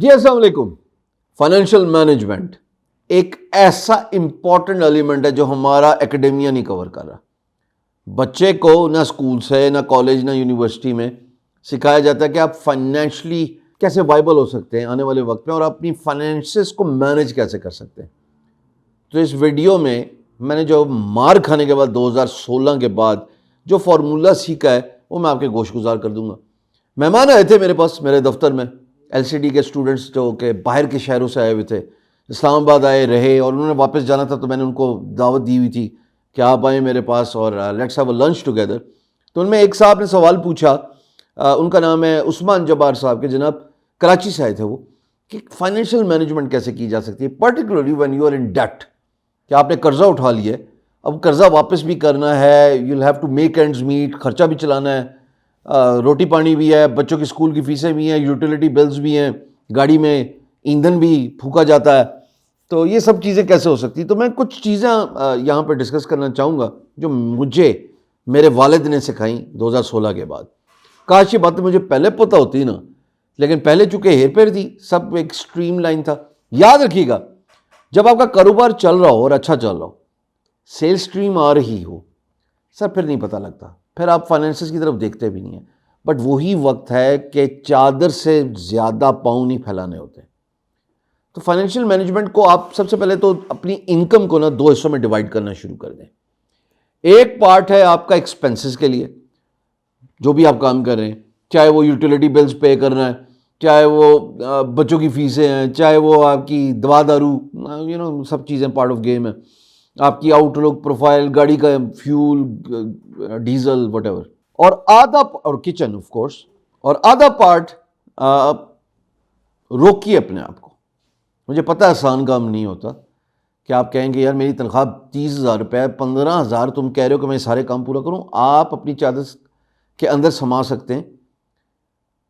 جی السلام علیکم. Financial management ایک ایسا امپورٹنٹ ایلیمنٹ ہے جو ہمارا اکیڈیمیا نہیں کور کر رہا. بچے کو نہ اسکول سے نہ کالج نہ یونیورسٹی میں سکھایا جاتا ہے کہ آپ فائنینشلی کیسے وائبل ہو سکتے ہیں آنے والے وقت میں اور اپنی فائنینسز کو مینج کیسے کر سکتے ہیں. تو اس ویڈیو میں نے جو مار کھانے کے بعد 2016 کے بعد جو فارمولہ سیکھا ہے وہ میں آپ کے گوش گزار کر دوں گا. مہمان آئے تھے میرے پاس میرے دفتر میں LCD کے اسٹوڈنٹس جو کہ باہر کے شہروں سے آئے ہوئے تھے, اسلام آباد آئے رہے اور انہوں نے واپس جانا تھا, تو میں نے ان کو دعوت دی ہوئی تھی کہ آپ آئیں میرے پاس اور let's have a lunch together. تو ان میں ایک صاحب نے سوال پوچھا, ان کا نام ہے عثمان جبار صاحب, کے جناب کراچی سے آئے تھے وہ, کہ فائنینشیل مینجمنٹ کیسے کی جا سکتی ہے particularly when you are in debt, کہ آپ نے قرضہ اٹھا لیا ہے, اب قرضہ واپس بھی کرنا ہے, you will have to make ends meet, خرچہ بھی چلانا ہے, روٹی پانی بھی ہے, بچوں کی اسکول کی فیسیں بھی ہیں, یوٹیلیٹی بلز بھی ہیں, گاڑی میں ایندھن بھی پھونکا جاتا ہے. تو یہ سب چیزیں کیسے ہو سکتی؟ تو میں کچھ چیزیں یہاں پہ ڈسکس کرنا چاہوں گا جو مجھے میرے والد نے سکھائیں 2016 کے بعد. کاش یہ باتیں مجھے پہلے پتہ ہوتی نا, لیکن پہلے چونکہ ہیر پھیر تھی, سب ایک اسٹریم لائن تھا. یاد رکھیے گا, جب آپ کا کاروبار چل رہا ہو اور اچھا چل رہا ہو, سیل اسٹریم آ رہی ہو, سر پھر نہیں پتہ لگتا, پھر آپ فائنینسز کی طرف دیکھتے بھی نہیں ہیں. بٹ وہی وقت ہے کہ چادر سے زیادہ پاؤں نہیں پھیلانے ہوتے. تو فائنینشیل مینجمنٹ کو آپ سب سے پہلے تو اپنی انکم کو نا 2 حصوں میں ڈیوائڈ کرنا شروع کر دیں. ایک پارٹ ہے آپ کا ایکسپنسز کے لیے, جو بھی آپ کام کر رہے ہیں, چاہے وہ یوٹیلیٹی بلز پے کرنا ہے, چاہے وہ بچوں کی فیسیں ہیں, چاہے وہ آپ کی دوا دارو, سب چیزیں پارٹ آف گیم ہے, آپ کی آؤٹ لک پروفائل, گاڑی کا فیول, ڈیزل, وٹ ایور, اور آدھا, اور کچن آف کورس, اور آدھا پارٹ روکیے اپنے آپ کو. مجھے پتہ ہے آسان کام نہیں ہوتا کہ آپ کہیں گے یار میری تنخواہ 30,000 روپے, 15,000 تم کہہ رہے ہو کہ میں سارے کام پورا کروں. آپ اپنی چادر کے اندر سما سکتے ہیں.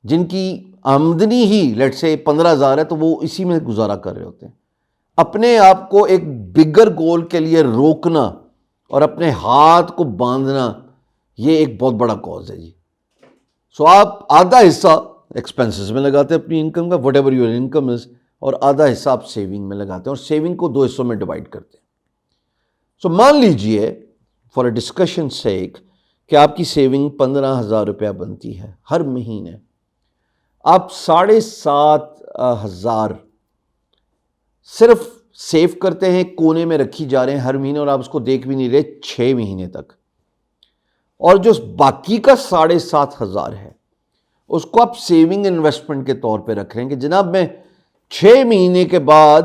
جن کی آمدنی ہی لیٹ سے 15,000 ہے تو وہ اسی میں گزارا کر رہے ہوتے ہیں. اپنے آپ کو ایک بگر گول کے لیے روکنا اور اپنے ہاتھ کو باندھنا, یہ ایک بہت بڑا کاز ہے جی. سو آپ آدھا حصہ ایکسپنسز میں لگاتے ہیں اپنی انکم کا, what ever your income is, اور آدھا حصہ آپ سیونگ میں لگاتے ہیں, اور سیونگ کو 2 حصوں میں ڈیوائڈ کرتے ہیں. سو مان لیجئے فار اے ڈسکشن سیک کہ آپ کی سیونگ 15,000 روپیہ بنتی ہے ہر مہینے. آپ 7,500 صرف سیو کرتے ہیں, کونے میں رکھی جا رہے ہیں ہر مہینے, اور آپ اس کو دیکھ بھی نہیں رہے 6 مہینے تک. اور جو باقی کا 7,500 ہے اس کو آپ سیونگ انویسٹمنٹ کے طور پہ رکھ رہے ہیں کہ جناب میں 6 مہینے کے بعد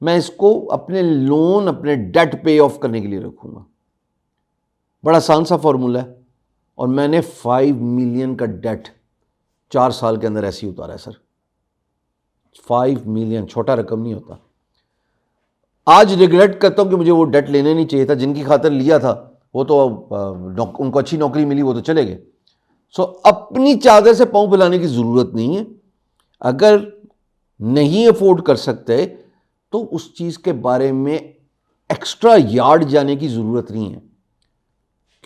میں اس کو اپنے لون, اپنے ڈیٹ پے آف کرنے کے لیے رکھوں گا. بڑا آسان سا فارمولا ہے, اور میں نے 5 ملین کا ڈیٹ 4 سال کے اندر ایسے ہی اتارا ہے سر. 5 ملین چھوٹا رقم نہیں ہوتا. آج ریگریٹ کرتا ہوں کہ مجھے وہ ڈیٹ لینے نہیں چاہیے تھا. جن کی خاطر لیا تھا وہ تو ان کو اچھی نوکری ملی, وہ تو چلے گئے. سو اپنی چادر سے پاؤں پھیلانے کی ضرورت نہیں ہے. اگر نہیں افورڈ کر سکتے تو اس چیز کے بارے میں ایکسٹرا یارڈ جانے کی ضرورت نہیں ہے,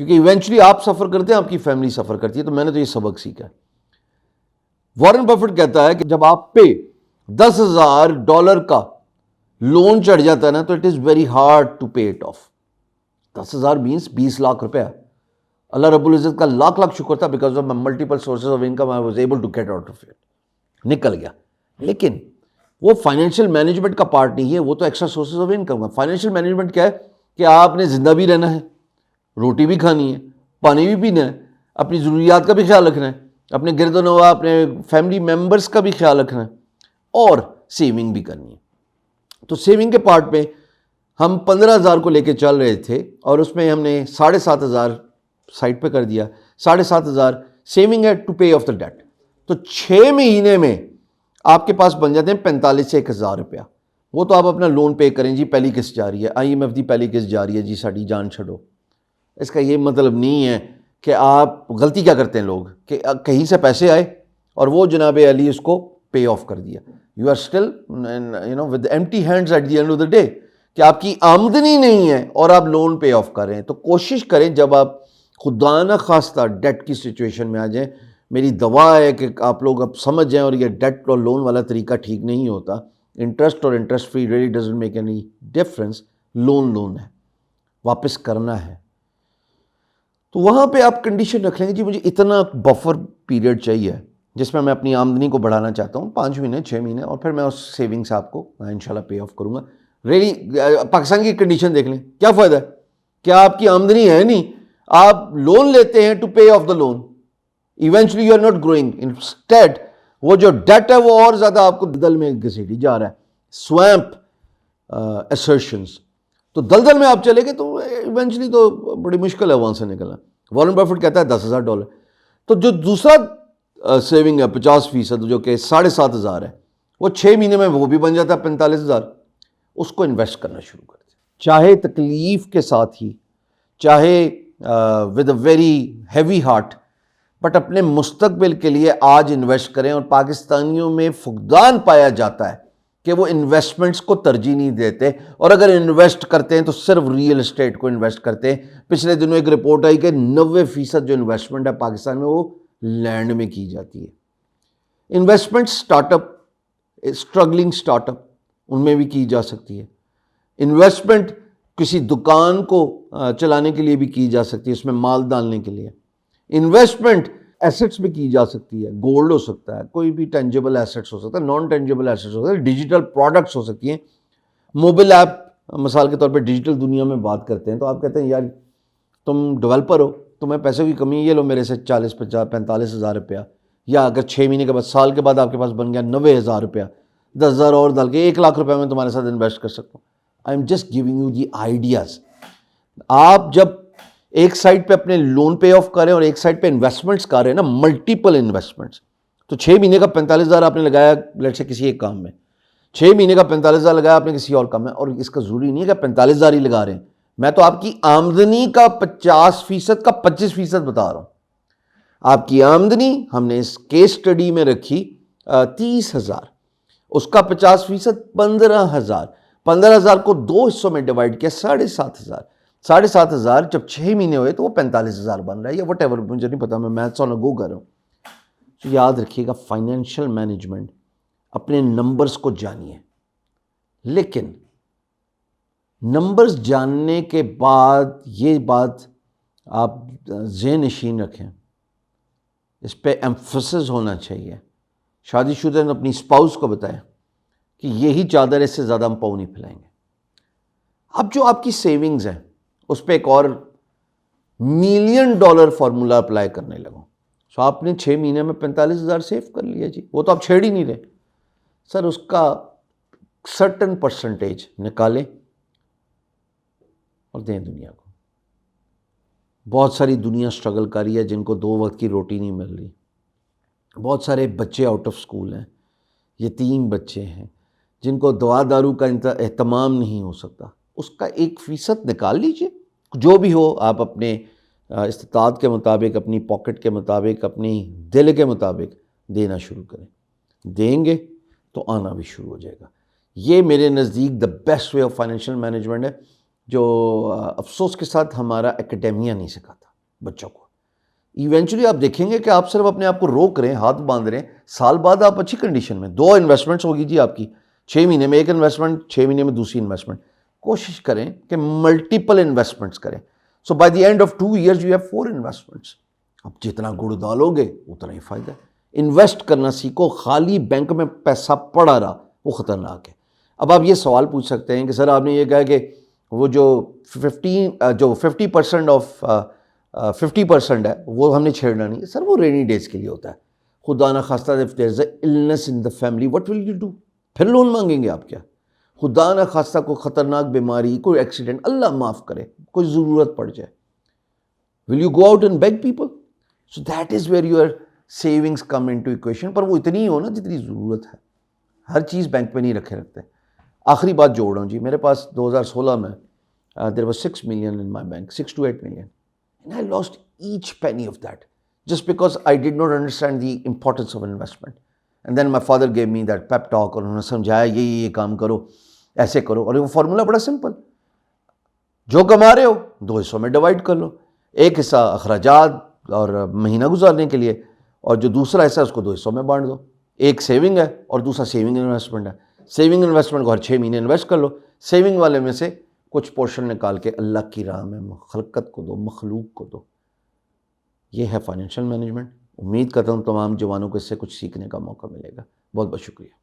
کیونکہ ایونچولی آپ سفر کرتے ہیں, آپ کی فیملی سفر کرتی ہے. تو میں نے تو یہ سبق سیکھا ہے. وارن بفٹ کہتا ہے کہ جب آپ پہ $10,000 کا لون چڑھ جاتا ہے نا, تو it is very hard to pay it off. 10,000 minus 20 lakh روپیہ. اللہ رب العزت کا لاکھ لاکھ شکر تھا, because of multiple sources of income I was able to get out of it, نکل گیا. لیکن وہ فائنینشیل مینجمنٹ کا پارٹ نہیں ہے, وہ تو ایکسٹرا سورسز آف انکم ہے. فائنینشیل مینجمنٹ کیا ہے کہ آپ نے زندہ بھی رہنا ہے, روٹی بھی کھانی ہے, پانی بھی پینا ہے, اپنی ضروریات کا بھی خیال رکھنا ہے, اپنے گرد و نواح اپنے فیملی ممبرس کا بھی خیال رکھنا ہے, اور سیونگ بھی کرنی ہے. تو سیونگ کے پارٹ میں ہم 15,000 کو لے کے چل رہے تھے, اور اس میں ہم نے 7,500 سائٹ پہ کر دیا. 7,500 سیونگ ہے to pay off the debt. تو 6 مہینے میں آپ کے پاس بن جاتے ہیں 45 سے 1,000 روپیہ. وہ تو آپ اپنا لون پے کریں جی, پہلی قسط جا رہی ہے, IMF دی پہلی قسط جا رہی ہے جی, ساڑی جان چھڑو. اس کا یہ مطلب نہیں ہے کہ آپ, غلطی کیا کرتے ہیں لوگ کہ کہیں سے پیسے آئے اور وہ جناب علی اس کو پے آف کر دیا. You are still with empty hands at the end of the day, کہ آپ کی آمدنی نہیں ہے اور آپ لون پے آف کر رہے ہیں. تو کوشش کریں جب آپ خدا نہ خواستہ ڈیٹ کی سچویشن میں آ جائیں, میری دعا ہے کہ آپ لوگ اب سمجھ جائیں اور یہ ڈیٹ اور لون والا طریقہ ٹھیک نہیں ہوتا. انٹرسٹ اور interest free really doesn't make any difference. Loan ہے, واپس کرنا ہے. تو وہاں پہ آپ کنڈیشن رکھ لیں گے جی مجھے اتنا بفر پیریڈ چاہیے جس میں اپنی آمدنی کو بڑھانا چاہتا ہوں, 5 مہینے 6 مہینے, اور پھر میں اس سیونگ سے آپ کو انشاءاللہ پے آف کروں گا. ریلی پاکستان کی کنڈیشن دیکھ لیں, کیا فائدہ ہے کیا آپ کی آمدنی ہے نہیں, آپ لون لیتے ہیں to pay off the loan, eventually you are not growing. Instead وہ جو ڈیٹ ہے وہ اور زیادہ آپ کو دلدل میں گھسیٹی جا رہا ہے. سویمپ assertions. تو دلدل میں آپ چلے گئے تو ایونچولی تو بڑی مشکل ہے وہاں سے نکلنا. وارن بفٹ کہتا ہے $10,000. تو جو دوسرا سیونگ ہے 50% جو کہ 7,500 ہے, وہ 6 مہینے میں وہ بھی بن جاتا ہے 45,000. اس کو انویسٹ کرنا شروع کر دیں, چاہے تکلیف کے ساتھ ہی, چاہے with a very heavy heart, but اپنے مستقبل کے لیے آج انویسٹ کریں. اور پاکستانیوں میں فقدان پایا جاتا ہے کہ وہ انویسٹمنٹس کو ترجیح نہیں دیتے, اور اگر انویسٹ کرتے ہیں تو صرف ریئل اسٹیٹ کو انویسٹ کرتے ہیں. پچھلے دنوں ایک رپورٹ آئی کہ 90% جو انویسٹمنٹ ہے پاکستان میں وہ لینڈ میں کی جاتی ہے. Investment startup, struggling startup, ان میں بھی کی جا سکتی ہے. انویسٹمنٹ کسی دکان کو چلانے کے لیے بھی کی جا سکتی ہے, اس میں مال ڈالنے کے لیے. انویسٹمنٹ ایسٹس میں کی جا سکتی ہے, گولڈ ہو سکتا ہے, کوئی بھی ٹینجیبل ایسٹس ہو سکتا ہے, نان ٹینجیبل ایسٹس ہو سکتا ہے, ڈیجیٹل پروڈکٹس ہو سکتی ہیں. موبائل ایپ مثال کے طور پہ ڈیجیٹل دنیا میں بات کرتے ہیں تو آپ کہتے ہیں یار تم ڈیولپر ہو, تمہیں پیسے کی کمی ہے, یہ لو میرے سے 40-45 روپیہ, یا اگر 6 مہینے کے بعد سال کے بعد آپ کے پاس بن گیا 90,000 روپیہ, 10,000 اور ڈال کے 1 لاکھ روپیہ میں تمہارے ساتھ انویسٹ کر سکتا ہوں. I am just giving you the ideas. آپ جب ایک سائڈ پہ اپنے لون پے آف کریں اور ایک سائڈ پہ انویسٹمنٹس کر رہے ہیں نا, ملٹیپل انویسٹمنٹس, تو 6 مہینے کا 45,000 آپ نے لگایا لیٹ سے کسی ایک کام میں, 6 مہینے کا 45,000 لگایا آپ نے کسی اور کام میں, اور اس کا ضروری نہیں ہے کہ 45,000 ہی لگا رہے ہیں. میں تو آپ کی آمدنی کا 50% کا 25% بتا رہا ہوں. آپ کی آمدنی ہم نے اس کیس اسٹڈی میں رکھی 30,000, اس کا 50% 15,000, 15,000 کو 2 حصوں میں ڈیوائڈ کیا 7,500, 7,500 جب 6 مہینے ہوئے تو وہ 45,000 بن رہا ہے, یا وٹ ایور, مجھے نہیں پتا, میں میتھس آن گو کر رہا ہوں. تو یاد رکھیے گا فائنینشیل مینجمنٹ, اپنے نمبرز کو جانیے, لیکن نمبرز جاننے کے بعد یہ بات آپ ذہن نشین رکھیں, اس پہ ایمفسس ہونا چاہیے. شادی شدہ نے اپنی اسپاؤس کو بتایا کہ یہی چادر, اس سے زیادہ ہم پاؤں نہیں پھیلائیں گے. اب جو آپ کی سیونگز ہیں اس پہ ایک اور $1 ملین فارمولا اپلائی کرنے لگوں. سو آپ نے 6 مہینے میں 45,000 سیو کر لیا جی, وہ تو آپ چھیڑ ہی نہیں رہے. سر اس کا سرٹن پرسنٹیج نکالیں اور دیں دنیا کو. بہت ساری دنیا اسٹرگل کر رہی ہے جن کو 2 وقت کی روٹی نہیں مل رہی. بہت سارے بچے آؤٹ آف سکول ہیں, یتیم بچے ہیں جن کو دوا دارو کا اہتمام نہیں ہو سکتا. اس کا 1% نکال لیجئے, جو بھی ہو آپ اپنے استطاعت کے مطابق, اپنی پاکٹ کے مطابق, اپنی دل کے مطابق دینا شروع کریں. دیں گے تو آنا بھی شروع ہو جائے گا. یہ میرے نزدیک the best way of financial management ہے, جو افسوس کے ساتھ ہمارا اکیڈیمیا نہیں سکھاتا بچوں کو. ایونچولی آپ دیکھیں گے کہ آپ صرف اپنے آپ کو روک رہے ہیں, ہاتھ باندھ رہے ہیں, سال بعد آپ اچھی کنڈیشن میں 2 انویسٹمنٹس ہوگی جی آپ کی. 6 مہینے میں ایک انویسٹمنٹ, 6 مہینے میں دوسری انویسٹمنٹ. کوشش کریں کہ ملٹیپل انویسٹمنٹس کریں. So by the end of 2 years you have 4 investments. اب جتنا گڑ ڈالو گے اتنا ہی فائدہ ہے. انویسٹ کرنا سیکھو, خالی بینک میں پیسہ پڑا رہا وہ خطرناک ہے. اب آپ یہ سوال پوچھ سکتے ہیں کہ سر آپ نے یہ کہا کہ وہ جو 50% آف 50% ہے وہ ہم نے چھیڑنا نہیں. سر وہ رینی ڈیز کے لیے ہوتا ہے. خدا نخواستہ if there is a illness in the family, what will you do? پھر لون مانگیں گے آپ کیا؟ خدا نخواستہ کوئی خطرناک بیماری, کوئی ایکسیڈنٹ, اللہ معاف کرے, کوئی ضرورت پڑ جائے, will you go out and beg people? So that is where your savings come into equation. پر وہ اتنی ہی ہو نا جتنی ضرورت ہے. ہر چیز بینک پہ نہیں رکھتے. آخری بات جوڑ رہا ہوں جی, میرے پاس 2016 میں there was 6 million in my bank, 6 to 8 million. And I lost each penny of that just because I did not understand the importance of investment. And then my father gave me that pep talk, اور انہوں نے سمجھایا یہ کام کرو, ایسے کرو. اور وہ فارمولا بڑا سمپل, جو کما رہے ہو 2 حصوں میں ڈیوائڈ کر لو. ایک حصہ اخراجات اور مہینہ گزارنے کے لیے, اور جو دوسرا حصہ ہے اس کو 2 حصوں میں بانٹ دو، ایک سیونگ ہے اور دوسرا سیونگ انویسٹمنٹ ہے۔ سیونگ انویسٹمنٹ کو ہر 6 مہینے انویسٹ کر لو، سیونگ والے میں سے کچھ پورشن نکال کے اللہ کی راہ میں خلقت کو دو، مخلوق کو دو۔ یہ ہے فائنینشیل مینجمنٹ۔ امید کرتا ہوں تمام جوانوں کو اس سے کچھ سیکھنے کا موقع ملے گا۔ بہت بہت شکریہ۔